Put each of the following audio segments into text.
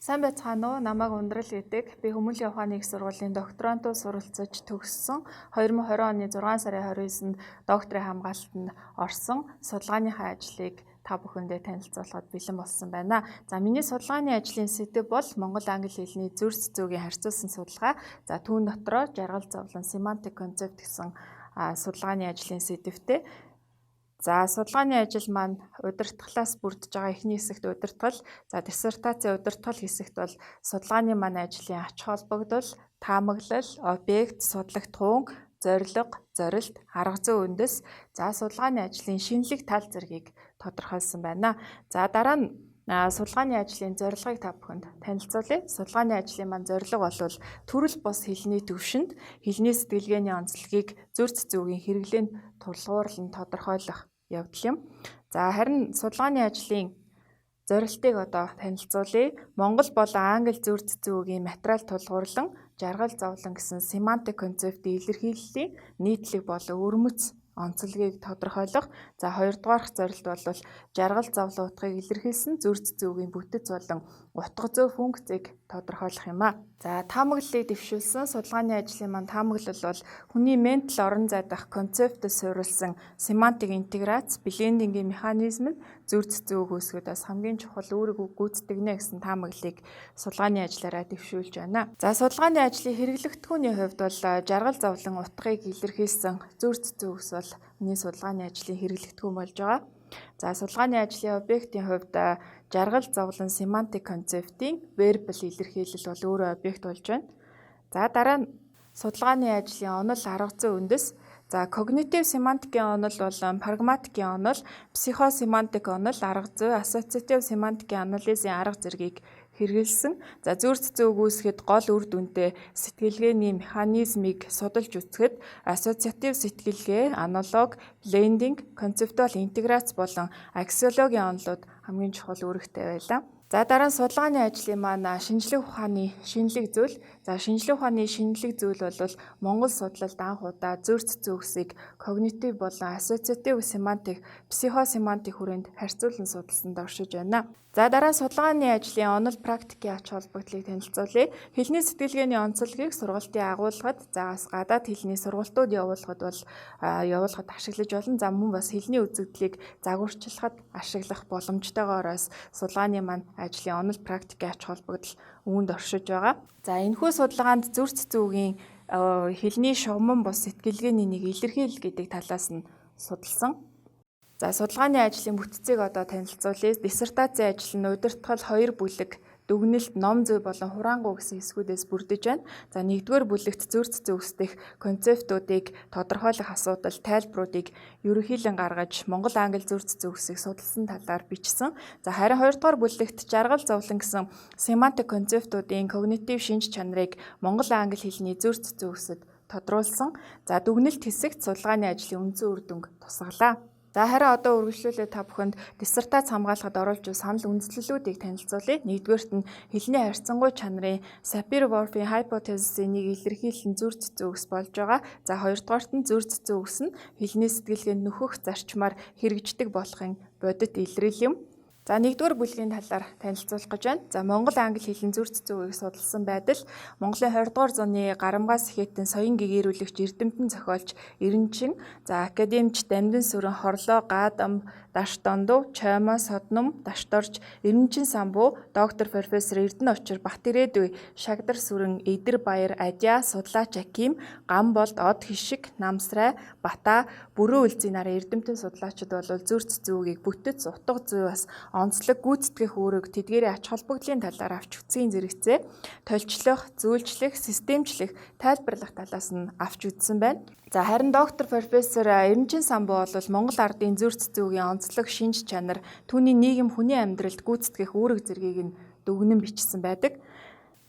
Сайн байцгаана уу? Намайг Ундрал гэдэг. Би Хүмүүлийн ухааны их сургуулийн докторантууд суралцаж төгссөн. 2020 оны 6 сарын 29-нд докторийн хамгаалтанд орсон. Судалгааныхаа ажлыг та бүхэндээ танилцуулахад бэлэн болсон байна. За миний судалгааны ажлын сэдэв бол Монгол англи хэлний зүр цэцүүгийн харьцуулсан судалгаа. За түүн дотроо жаргал зовлон семантик концепт гэсэн судалгааны ажлын сэдэвтэй. За судалгааны ажил маань удирдгалаас бүрдэж байгаа. Эхний хэсэгт удирдгал, за диссертацийн удирдгал хэсэгт бол судалгааны маань ажлын ач холбогдол, таамаглал, объект, судлагдах хуун, зорилго, зорилт, арга зүйн үндэс, за судалгааны ажлын шинэлэг тал зэргийг тодорхойлсон байна. За дараа нь судалгааны ажлын зорилгыг та бүхэнд танилцуулъя. Судалгааны ажлын маань зорилго бол төрөл бус хэлний төвшөнд хэлний сэтгэлгээний онцлогийг зүр цэцүүгийн хэрэглээнд тулгуурлан тодорхойлох явдал юм. За харин судалгааны ажлын зорилтыг одоо танилцуулъя. Монгол болон англи зүр цэцүүгийн материал тулгуурлан жаргал зовлон гэсэн семантик концептийн илэрхийллийн нийтлэг болон өрмөц онцлогийг тодорхойлох. За хоёрдугаарх зорилт бол жаргал зовлон утгыг илэрхийлсэн зүр цэцүүгийн бүтэц болон утга зүй функцийг тодорхойлох юм а. За таамаглалыг дэвшүүлсэн судалгааны ажлын маань таамаглал бол хүний ментал орон зайд дах концептд суурилсан семантик интеграц, блендингийн механизм нь зүр цэцүүг үүсгэдээс хамгийн чухал үүрэг гүйцэтгэнэ гэсэн таамаглалыг судалгааны ажлаараа дэвшүүлж байна. За судалгааны ажлын хэрэглэгдэхүүний хувьд бол жаргал зовлон утгыг илэрхийлсэн зүр цэцүү ус бол миний судалгааны ажлын хэрэглэгдэхүүн болж байгаа. За судалгааны ажлын объектийн хувьд жаргал зовлон семантик концептийн вербал илэрхийлэл бол өөрөө объект болж байна. За дараа нь судалгааны ажлын онол арга зүйн үндэс. За когнитив семантикийн онол бол прагматикийн онол, психосемантик онол, арга зүй, ассоциатив семантикийн анализын арга зэргийг хэрэгэлсэн. За зүр цэцүүг үүсгэхэд гол үр дүнтэй сэтгэлгээний механизмыг судалж үзэхэд ассоциатив сэтгэлгээ, аналог, блендинг, концептуал интеграц болон аксиологийн онолууд хамгийн чухал үүрэгтэй байлаа. За дараа нь судалгааны ажлын маань шинжлэх ухааны шинэлэг зүйл. За шинжлэх ухааны шинэлэг зүйл бол Монгол судлалд анх удаа зүр цэцүүгсийг когнитив болон ассоциатив семантик, психосемантик хүрээнд харьцуулан судалсанд оршиж байна. За дараа нь судалгааны ажлын онол практикийн ач холбогдлыг танилцуулъя. Хэлний сэтгэлгээний онцлогийг сургалтын агуулгад, загас гадаад хэлний сургалтууд явуулахад ашиглаж болно. За мөн бас хэлний үзэгдлийг загварчлахад ашиглах боломжтойгоороос судалгааны маань ажлын онол практикийн ач холбогдол үүнд оршиж байгаа. За энэхүү судалгаанд зүр цэцүүгийн хэлний шугамн бус сэтгэлгээний нэг илэрхийлэл гэдэг талаас нь судалсан. За судалгааны ажлын бүтцийг одоо танилцуулъя. Диссертацийн ажил нь удирдгал 2 бүлэг, дүгнэлт, ном зүй болон хураангуй гэсэн хэсгүүдээс бүрдэж байна. За 1-р бүлэгт зүр цэцүү үүсгэх концептуудыг тодорхойлох асуудал, тайлбаруудыг ерөнхийлөн гаргаж Монгол англи зүр цэцүү үсгийг судалсан талаар бичсэн. За харин 2-р бүлэгт жаргал зовлон гэсэн семантик концептуудын когнитив шинж чанарыг Монгол англи хэлний зүр цэцүү үсэд тодруулсан. За дүгнэлт хэсэгт судалгааны ажлын үндсэн үр дүнг тусгалаа. За харин одоо үргэлжлүүлээ та бүхэнд диссертац хамгаалахад оруулж буй санал үндэслэлүүдийг танилцуулъя. 1-р нь хэлний харьцангуй чанарын Sapir-Whorfын hypothesis-ийг илэрхийлэн зүр цэцүү үгс болж байгаа. За 2-дугаарт нь зүр цэцүү үгс нь хэлний сэтгэлгээнд нөхөх зарчмаар хэрэгждэг болохын бодит илрэл юм. За 1-р бүлгийн талаар танилцуулах гэж байна. За Монгол англи хэлний зүр цэцүүгийг судалсан байдал Монголын 20-р зууны гарамгаас ихэтэн соён гэгэрүүлэгч эрдэмтэн зохиолч Эренчин, за академич Дамдын сүрэн Хорлоо Гадам Даштондов, Чоймоо Содном, Дашторч, Эренчин самбуу, доктор профессор Эрдэнэ Очир, Бат Ирээдүй, Шагдар сүрэн Эдэр Баяр, Адиа, судлаач Аким, Гамболд, Од Хишиг, Намсрай, Бата, Бүрэн Үлзий нарын эрдэмтэн судлаачид бол зүр цэцүүгийг бүтэц, утга зүй бас онцлог гүйцэтгэх үүрэг, тэдгээрийн ач холбогдлын талаар авч үзсэн зэрэгцээ тольчлох, зүйлчлэх, системчлэх, тайлбарлах талаас нь авч үзсэн байна. За харин доктор профессор Эренчин самбуу бол Монгол ардын зүр цэцүүгийн онцлог шинж чанар, түүний нийгэм хүний амьдралд гүйцэтгэх үүрэг зэргийг нь дүгнэн бичсэн байдаг.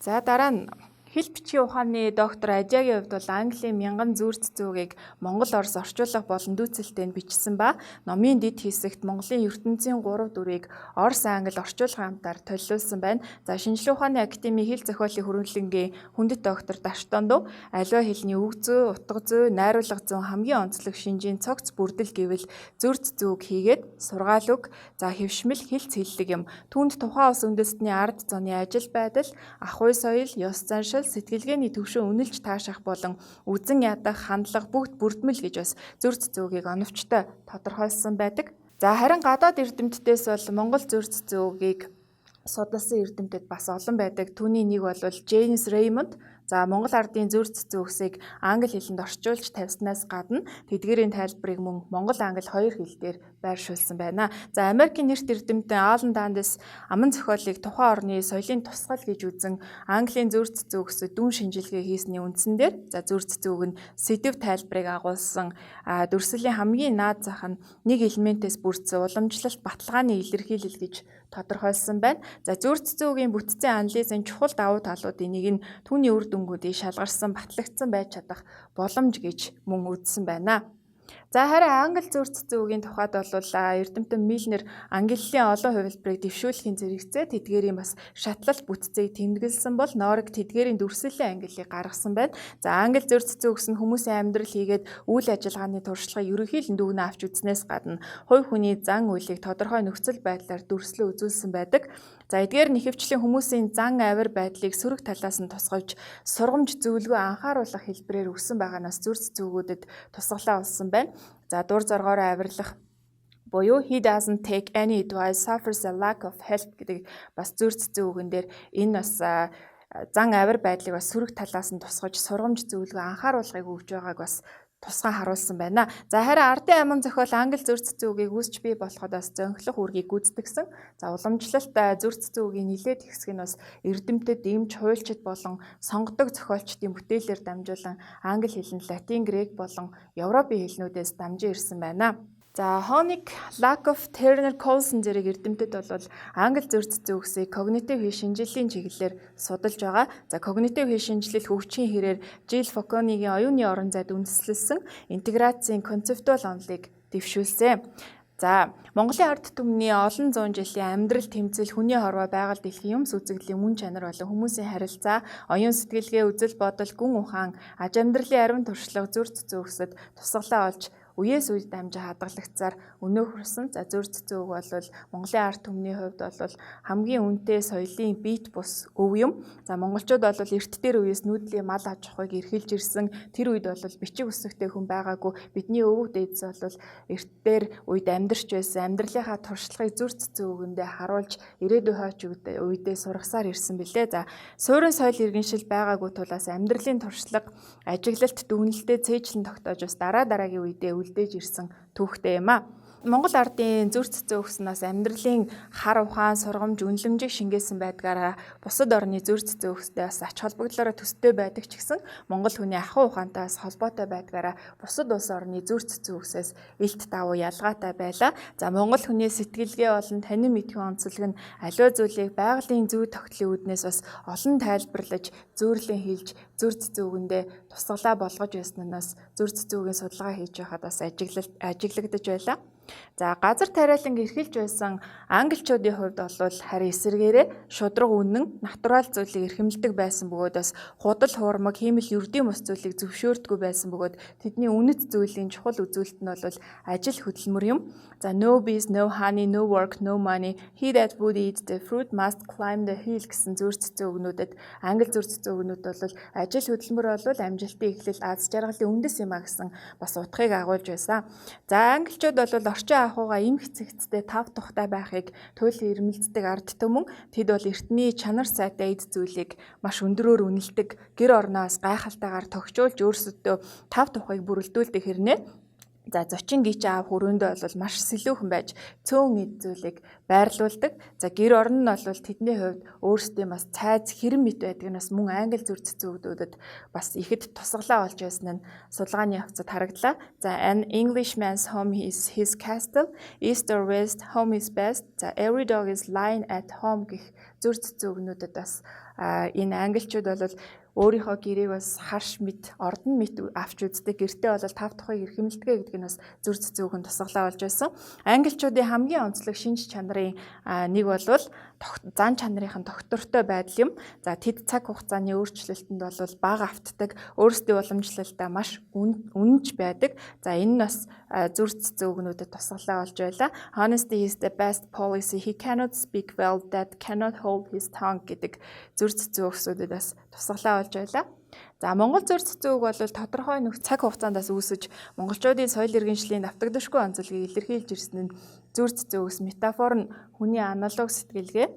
За дараа нь Хэл бичгийн ухааны доктор Ажиагийн хувьд бол Английн мянган зүр цэцүүгийг Монгол Орос орчуулга болон дүүцэлтэнд бичсэн ба номын дэд хэсэгт Монголын ертөнцийн 3 дүрийг Орос, Англи орчуулгын хамтаар төлөвлөсөн байна. За Шинжлэх ухааны академийн хэл зохиолын хөрвүүлэнгийн хүндэт доктор Даштондов аливаа хэлний үг зүй, утга зүй, найруулга зүй хамгийн онцлог шинжийн цогц бүрдэл гэвэл зүр цэцүүг хийгээд сургаал үг, за хэвшмэл хэлц хэллэг юм. Түүнд тухайн улс үндэстний ард зуны ажил байдал, ахуй соёл, ёс заншил, сэтгэлгээний төвшин үнэлж таашаах болон үзэн ядах хандлага бүгд бүрдмэл гэж бас зүр цэцүүгийг оновчтой тодорхойлсон байдаг. За харин гадаад эрдэмтдээс бол Монгол зүр цэцүүгийг судалсан эрдэмтэд бас олон байдаг. Түүний нэг бол Джеймс Реймонд. За Монгол ардын зүр цэцүүгсийг англи хэлэнд орчуулж тавьснаас гадна тэдгээрийн тайлбарыг мөн Монгол англи хоёр хэл дээр байршуулсан байна. За Америкийн нэрт эрдэмтэн Алан Дандэс аман зохиолыг тухайн орны соёлын тусгал гэж үзэн Английн зүр цэцүүгсэд дүн шинжилгээ хийсний үндсэн дээр за зүр цэцүүг нь сэдв тайлбарыг агуулсан дүрслэлийн хамгийн наад зах нь нэг элементээс бүрдсэн уламжлалт баталгааны илэрхийлэл гэж тодорхойлсон байна. За зүр цэцүүгийн бүтцийн анализын чухал давуу талуудын нэг нь түүний үр дүнгуудыг шалгарсан батлагдсан байж чадах боломж гэж мөн үзсэн байна. За харин англи зүр цэцүүгийн тухайд бол эрдэмтэн Милнер ангиллын олон хувилбарыг дэвшүүлэхийн зэрэгцээ тэдгээрийн бас шатлалт бүтцийг тэмдэглэсэн бол Норик тэдгээрийн дүрслэлийн ангиллыг гаргасан байна. За англи зүр цэцүүгс нь хүмүүсийн амьдрал хийгээд үйл ажиллагааны туршлагыг ерөнхийдөө дүгнэн авч үзнээс гадна хувь хүний зан үйлийг тодорхой нөхцөл байдлаар дүрслэн үзүүлсэн байдаг. За эдгээр нэхэвчлийн хүмүүсийн зан авир байдлыг сөрөг талаас нь тусгавж сургамж зөвлөгөө анхааруулах хэлбэрээр өгсөн байгаанаас зүр цэцүүгүүдэд тусгалаа олсон байна. За дур зоргоороо авирлах буюу he doesn't take any advice, suffers a lack of help гэдэг бас зүр цэцүүгэн дээр энэ бас зан авир байдлыг бас сөрөг талаас нь тусгаж сургамж зөвлөгөө анхааруулгыг өгж байгааг бас тусгай харуулсан байна. За харин ардын аман зохиол англи зүр цэцүүгийг үүсч бий болоход бас зөнхлөх үүргийг гүйцэтгсэн. За уламжлалт зүр цэцүүгийн нэлээд их хэсэг нь бас эрдэмтэд, эмч, хуульчид болон сонгодог зохиолчдын бүтээлээр дамжуулан англи хэлэн латин, грек болон европын хэлнүүдээс дамжин ирсэн байна. За Honig, Lakoff, Turner, Coulson зэрэг эрдэмтэд бол англи зүр цэцүүгсийг когнитив хэл шинжиллийн чиглэлээр судалж байгаа. За когнитив хэл шинжилэл хөгжихийн хэрээр Жил Фоконигийн оюуны орон зайд үндэслэлсэн интеграцийн концептуал онолыг дэвшүүлсэн. За Монголын ард түмний олон зуун жилийн амьдрал тэмцэл хүний хорвоо байгаль дэлхийн юмс үзэгдлийн мөн чанар болон хүмүүсийн харилцаа, оюун сэтгэлгээ, үзэл бодол, гүн ухаан, аж амьдралын ариун туршлага зүр цэцүүгсэд тусгалаа олж үеэс үед дамжин хадгалагцаар өнөөхөрсөн. За зүр цэцүүг бол Монголын ард түмний хувьд бол хамгийн үнэтэй соёлын биет бус өв юм. За монголчууд бол эрт дээр үеэс нүүдлийн мал аж ахуйг эрхэлж ирсэн. Тэр үед бол бичиг үсэгтэй хүн байгаагүй. Бидний өвөг дээдс бол эрт дээр үед амьдарч байсан. Амьдралынхаа туршлагыг зүр цэцүүгэндээ харуулж ирээдүйн хойч үедээ сургасаар ирсэн билээ. За суурин соёл иргэншил байгаагүй тулаас амьдралын туршлага, ажиглалт, дүгнэлтэд цээжлэн тогтоож бас дараагийн үедээ үлдээж ирсэн түүхтэй юм а. Монгол ардын зүр цэцүүгс нас амьдралын хар ухаан, сургамж, үнэлэмжийг шингээсэн байдгаараа бусад орны зүр цэцүүгстэй бас ач холбогдлороо төстэй байдаг ч гэсэн Монгол хүний ахуй ухаантай бас холбоотой байдгаараа бусад улс орны зүр цэцүүгсээс илт давуу ялгаатай байлаа. За Монгол хүний сэтгэлгээ болон танин мэдхийн онцлог нь аливаа зүйлийг байгалийн зүй тогтлын үүднээс бас олон тайлбарлаж, зөөрлөн хэлж, зүр цэцүүгэндээ тусгалаа болгож байснаас зүр цэцүүгийн судалгаа хийж байхад бас ажиглагдаж байлаа. За газар тариалан эрхэлж байсан англичуудын хувьд бол харин эсэргээрээ шудраг үнэн, натурал зүйлийг эрхэмлдэг байсан бөгөөд бас худал хуурмаг, хиймэл ердийн бус зүйлийг зөвшөөрдөггүй байсан бөгөөд тэдний үнэт зүйлийн чухал үзүүлэлт нь бол ажил хөдөлмөр юм. За no bees, no honey, no work, no money. He that would eat the fruit must climb the hill гэсэн зүр цэцүүгнүүдэд англи зүр цэцүүгнүүд бол ажил хөдөлмөр бол амжилтын эхлэл, аз жаргалын үндэс юм а гэсэн бас утгыг агуулж байсан. За англичууд бол орчин ахуйгаа им хэцэгцтэй тав тухтай байхыг туйлын ирмэлцдэг ард түмэн тэд бол эртний чанар сайтай эд зүйлийг маш өндөрөөр үнэлдэг, гэр орноос гайхалтайгаар тогтжуулж өөрсөдөө тав тухайг бүрэлдүүлдэг хэрнээ за зочин гीч аав хүрээндээ бол маш сэлүүхэн байж цөөн эд зүйлийг байрлуулдаг. За гэр орон нь бол тэдний хувьд өөрсдөө бас цайз хэрэм мэт байдаг нь бас мөн англи зүр цэцүүгдүүдэд бас ихэд тусгалаа олж байсан нь судалгааны явцад харагдлаа. За an Englishman's home is his castle, east or west home is best. За every dog is lying at home гэх зүр цэцүүгнүүдэд бас энэ англичууд бол өөрийнхөө гэрээг бас харш мэд, ордон мэд авч үздэг. Гэртээ бол тав тухайг эрхэмлдэг гэдэг нь бас зүр цэцүүхэн тусгалаа болж байсан. Англичуудын хамгийн онцлог шинж чанарын нэг бол зан чанарын доктортой байдал юм. За тэд цаг хугацааны өөрчлөлтөнд бол бага автдаг, өөрсдийн уламжлалтаа маш үнэнч байдаг. За энэ нь бас зүр цэцүүгнүүдэд тусгалаа болж байлаа. Honesty is the best policy. He cannot speak well that cannot hold his tongue гэдэг зүр цэцүүгсүүдэд бас тусгалаа болж байлаа. За Монгол зүр цэцүүг бол тодорхой цаг хугацаандаас үүсэж монголчуудын соёл иргэншлийн давтагдашгүй онцлогийг илэрхийлж ирсэн нь зүр цэцүүгс метафор нь хүний аналог сэтгэлгээ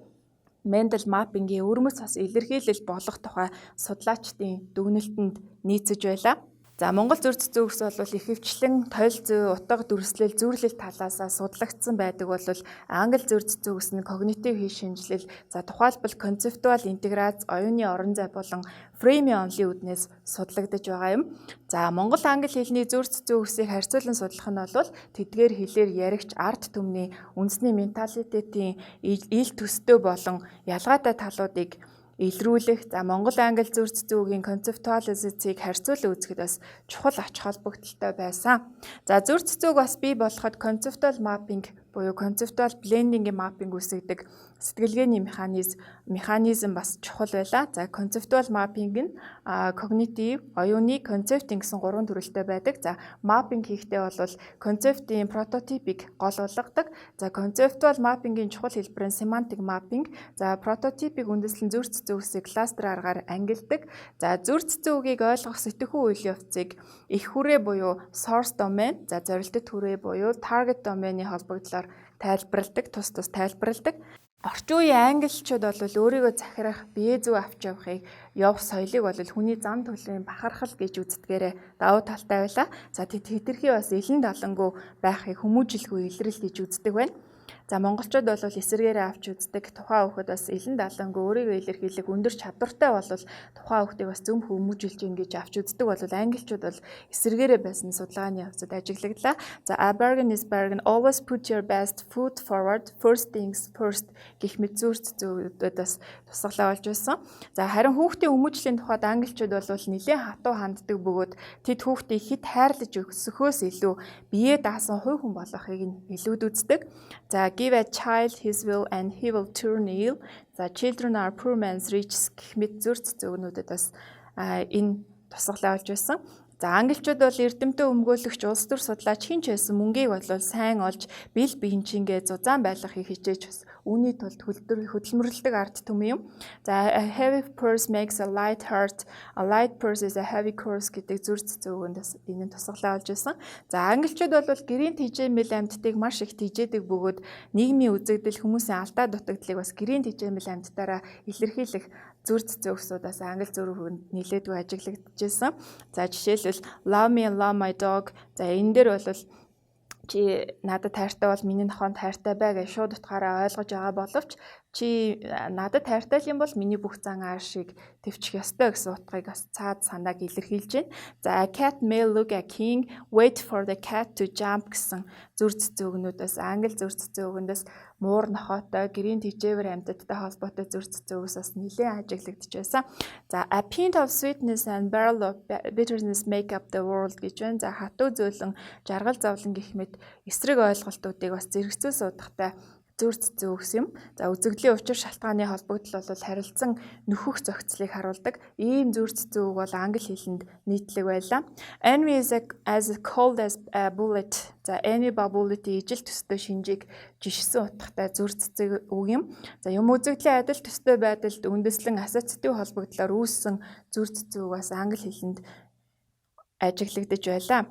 Мендел маппингийн өвөрмөц бас илэрхийлэл болох тухай судлаачдын дүгнэлтэнд нийцэж байлаа. За Монгол зүр цэцүүгс бол ихэвчлэн тойл зүй, утга дүрслэл, зүрлэл талаасаа судлагдсан байдаг бол англи зүр цэцүүгс нь когнитив хий шинжилэл, за тухайлбал концептуал интеграц, оюуны орон зай болон фреймийн онлын үүднээс судлагдаж байгаа юм. За Монгол англи хэлний зүр цэцүүгсийг харьцуулан судлах нь бол тэдгээр хэлээр яригч арт түмний үндэсний менталитетийн ил төстэй болон ялгаатай талуудыг илрүүлэх. За Монгол англи зүр цэцүүгийн концептуализацийг харьцуулан үзэхэд бас чухал ач холбогдолтой байсан. За зүр цэцүүг бас бий болоход концептуал маппинг буюу концептуал блендингийн маппинг үүсгдэг сэтгэлгээний механизм бас чухал байлаа. За концептуал маппинг нь когнитив, оюуны, концептинг гэсэн гурван төрөлтэй байдаг. За маппинг хийхдээ бол концептийн прототипийг гол болгодог. За концептуал маппингийн чухал хэлбэр нь семантик маппинг. За прототипийг үндэслэн зүр цэцүүгсийг кластер аргаар ангилдаг. За зүр цэцүүгийг ойлгох сэтгэхүй үйл явцыг их хүрээ буюу source domain, за зорилттой хүрээ буюу target domain-ийн холбогдлоор тайлбарладаг, тус тайлбарладаг. Орчин үеийн англичууд бол өөрийгөө захирах, бие зүй авч явах соёлыг бол хүний зам төлөвийн бахархал гэж үздэгээрээ давуу талтай байлаа. За тэдгэрхий бас элен далангуу байхыг хүмүүжилгүй илрэл гэж үздэг байна. За монголчууд бол эсэргээрээ авч үздэг. Тухайн хүүхэд бас элен далангуу өөрийгөө илэрхийлэх өндөр чадвартай бол тухайн хүүхдийг бас зөв хүмүүжилж ингэж авч үздэг бол англичууд бол эсэргээрээ байсан судалгааны явцад ажиглагдлаа. За a bargain is bargain, always put your best foot forward, first things first гэх мэт зүр цэцүүдэд бас тусгалаа болж байсан. За харин хүүхдийн хүмүүжлийн тухайд англичууд бол нэлээд хатуу ханддаг бөгөөд тэд хүүхдийг хит хайрлаж өсөхөөс илүү бие даасан хувь хүн болохыг нь илүүд үздэг. За give a child his will and he will turn ill. За children are poor man's riches гэх мэт зүр цэцүүгнүүдэд бас энэ тусгалаа болж байсан. За англичууд бол эрдэмтэн өмгөөлөгч, улс төр судлаач хэн ч байсан мөнгийг бол сайн олж бил биенчингээ зузаан байлгахыг хичээж бас үүний тулд хөдөлмөрлөдөг арт түмэн юм. За a heavy purse makes a light heart, a light purse is a heavy curse гэдэг зүр цэцүүгэнд бас энэ тусгалаа болж байсан. За англичууд бол гэрийн тэжээмэл амьтдыг маш их тэжээдэг бөгөөд нийгмийн үзэгдэл, хүмүүсийн алдаа дутагдлыг бас гэрийн тэжээмэл амьтдаараа илэрхийлэх зүр цэцүүгсүүдээс англи зүрхэнд нэлээдгүй ажиглагдчихсан. За жишээлбэл love me and love my dog. За энэ дээр бол чи надад тайртай бол миний нохоонд тайртай бай гэж шууд утгаараа ойлгож байгаа боловч чи надад тайртай юм бол миний бүх зан аашийг төвчих ёстой гэсэн утгыг бас цаад санааг илэрхийлж байна. За a cat may look a king, wait for the cat to jump гэсэн зүр цэцүүгнүүдээс англи зүр цэцүүгнээс муур нохоотой гэрийн тэжээвэр амьтадтай холбоотой зүр цэцүүгээс бас нэлээд ажиглагдж байсан. За a pint of sweetness and barrel of bitterness make up the world гэж байна. За хатуу зөөлөн, жаргал зовлон гэх мэт эсрэг ойлголтуудыг бас зэрэгцүү суудахтай зүр цэцүүгс юм. За үзэгдлийн учир шалтгааны холбогдол бол харилцан нөхөх зохицлыг харуулдаг. Ийм зүр цэцүүг бол англи хэлэнд нийтлэг байлаа. Envy is as cold as a bullet. За envy ба bullet-ийн ижил төстэй шинжийг жишсэн утгатай зүр цэцүүг юм. За юм үзэгдлийн адил төстэй байдалд үндэслэн ассоциатив холбогдлоор үүссэн зүр цэцүүг бас англи хэлэнд ажиглагдаж байлаа.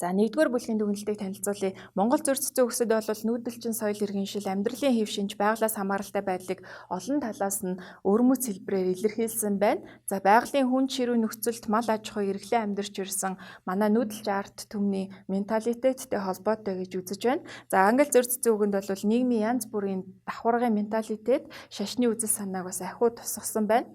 За нэгдүгээр бүлгийн дүгнэлтийг танилцуулъя. Монгол зүр цэцүүгсэд бол нүүдэлчин соёл иргэншил, амьдралын хэв шинж, байгалаас хамааралтай байдлыг олон талаас нь өрмөц хэлбэрээр илэрхийлсэн байна. За байгалийн хүн ширүү нөхцөлд мал аж ахуй эрхлэн амьдарч ирсэн манай нүүдэлч арт түмний менталитеттэй холбоотой гэж үзэж байна. За англи зүр цэцүүгэнд бол нийгмийн янз бүрийн давхаргын менталитет, шашны үзэл санааг бас ахиу тусгасан байна.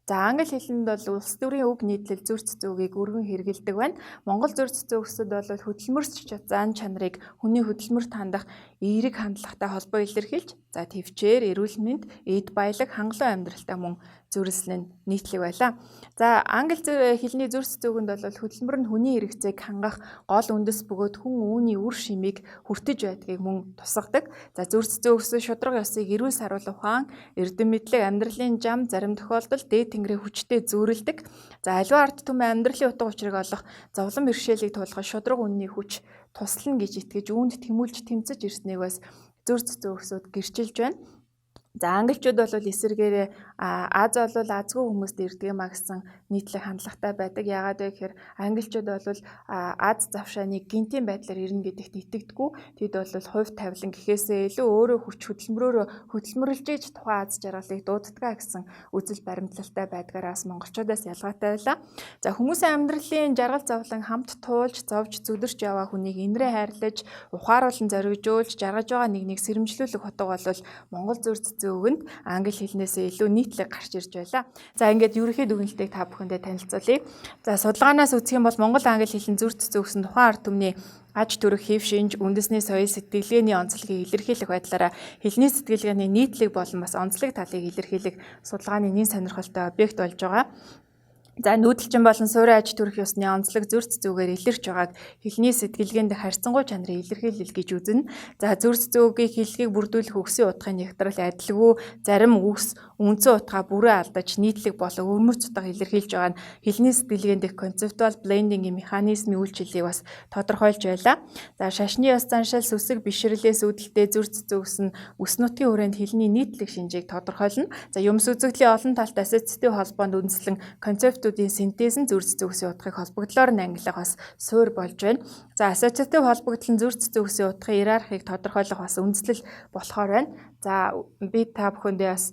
За англи хэлэнд бол улс төрийн үг нийтлэл зүр цэцүүгийг өргөн хэрэгэлдэг байна. Монгол зүр цэцүүгсэд бол хөдөлмөрч зан чанарыг хүний хөдөлмөрт хандах эерэг хандлагатай холбоо илэрхийлж, за төвчээр, эрүүл мэнд, эд баялаг, хангалуун амьдралтай мөн зөвлөсөн нь нийтлэг байлаа. За англи хэлний зүрх зүйгэнд бол хөдөлмөр нь хүний хэрэгцээг хангах гол үндэс бөгөөд хүн үүний үр шимийг хүртэж байдгийг мөн тусгадаг. За зүрх зүйгс шударга ёсыг эрүүл саруулах ухаан, эрдэм мэдлэг, амьдралын зам, зарим тохиолдолд дээд тэнгэрийн хүчтэй зөөрлөдөг. За аливаа ард түмэн амьдралын утга учирыг олох, зовлон бэрхшээлийг туулах шударга үнний хүч туслана гэж итгэж үүнд тэмүүлж тэмцэж ирснийг бас зүрх зүйгсүүд гэрчилж байна. За англичууд бол эсэргээрээ Аз бол азгүй хүмүүст ирдэг юм а гэсэн нийтлэг хандлагатай байдаг. Яагаад вэ гэхээр англичууд бол Аз завшааныг гинтийн байдлаар ирнэ гэдэгт итгэдэггүй. Тэд бол хувь тавилан гэхээсээ илүү өөрөө хүч хөдөлмөрөөр хөдөлмөрлөж тухайн аз жаргалыг дууддаг гэсэн үзэл баримтлалтай байдгаараас монголчуудаас ялгаатай байлаа. За хүмүүсийн амьдралын жаргал зовлон хамт туулж, зовж, зүдэрч яваа хүнийг инрээ хайрлаж, ухааруулан зоригжуулж, жаргаж байгаа нэгнийг сэрэмжлүүлэх утга бол монгол зүрх зүйгэнд англи хэлнээсээ илүү нийтлэг гарч ирж байлаа. За ингээд ерөнхий дүгнэлтийг та бүхэндээ танилцуулъя. За судалгаанаас үзэх юм бол монгол англи хэлний зүрх зүйгсэн тухайн ард түмний аж төрөх, хэв шинж, үндэсний соёл, сэтгэлгээний онцлогийг илэрхийлэх байдлаараа хэлний сэтгэлгээний нийтлэг болон бас онцлог талыг илэрхийлэх судалгааны нэн сонирхолтой объект болж байгаа. За нүүдэлчин болон суурин аж төрөх ёсны онцлог зүрх зүйгээр илэрч байгааг хэлний сэтгэлгээнд харьцангуй чанарын илэрхийлэл гэж үзнэ. За зүрх зүйгийн хэллэгийг бүрдүүлэх үгсийн утгын нэгтрэл адилгүй, зарим үгс үндсэн утгаа бүрэн алдаж нийтлэг болон өрмөц утга илэрхийлж байгаа нь хэлний сэтгэлгээнд их концептуал блендингийн механизмын үйлчлэлийг бас тодорхойлж байлаа. За шашны ёс заншил, сүсэг, бишрлээс үүдэлтэй зүрх зүйгс нь үс нутгийн хүрээнд хэлний нийтлэг шинжийг тодорхойлно. За юмс үзэгдлийн олон талт ассоциатив холбоонд үндэслэн концептуудын синтез нь зүрх зүйгсийн утгыг холбогдлоор нь ангилах бас суурь болж байна. За ассоциатив холбогдол нь зүрх зүйгсийн утгын иерархийг тодорхойлох бас үндэслэл болохоор байна. За би та бүхэндээ бас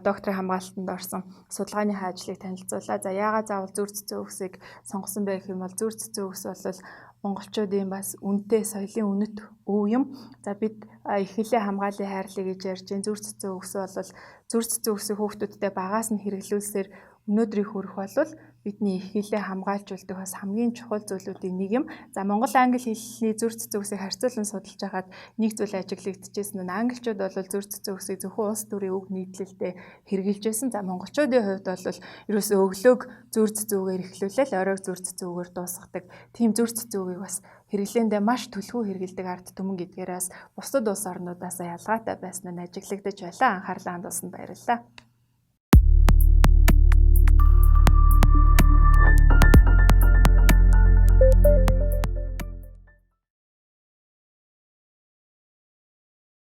докторийн хамгаалтанд орсон судалгааны ажлыг танилцууллаа. За яагаад заавал зүрх зүйгсийг сонгосон бэ гэх юм бол зүрх зүйгс бол монголчуудын бас үнэтэй соёлын үнэт өв юм. За бид их хэлээ хамгааллын хайрлыг гэж ярьж байна. Зүрх зүйгс бол зүрх зүйгсийг хүүхдүүдтэй багаас нь хэрэглүүлсээр өнөөдрийг хүрэх бол бидний их хэлээ хамгаалжуулдаг бас хамгийн чухал зүйлүүдийн нэг юм. За монгол англи хэлний зүрх зүйгсийг харьцуулан судалж байхад нэг зүйл ажиглагдчихсэн нь англичууд бол зүрх зүйгсийг зөвхөн улс төрийн үг нийтлэлдээ хэрэгжилж байсан. За монголчуудын хувьд бол ерөөсөө өглөөг зүрх зүйгээр эхлүүлээл оройг зүрх зүйгээр дуусгадаг. Тийм зүрх зүйгийг бас хэрэглээндээ маш түлхүү хэрэгэлдэг ард түмэн гэдгээрээс бусад улс орнуудаас ялгаатай байсан нь ажиглагдаж байлаа. Анхаарлаа хандуулсанд баярлалаа.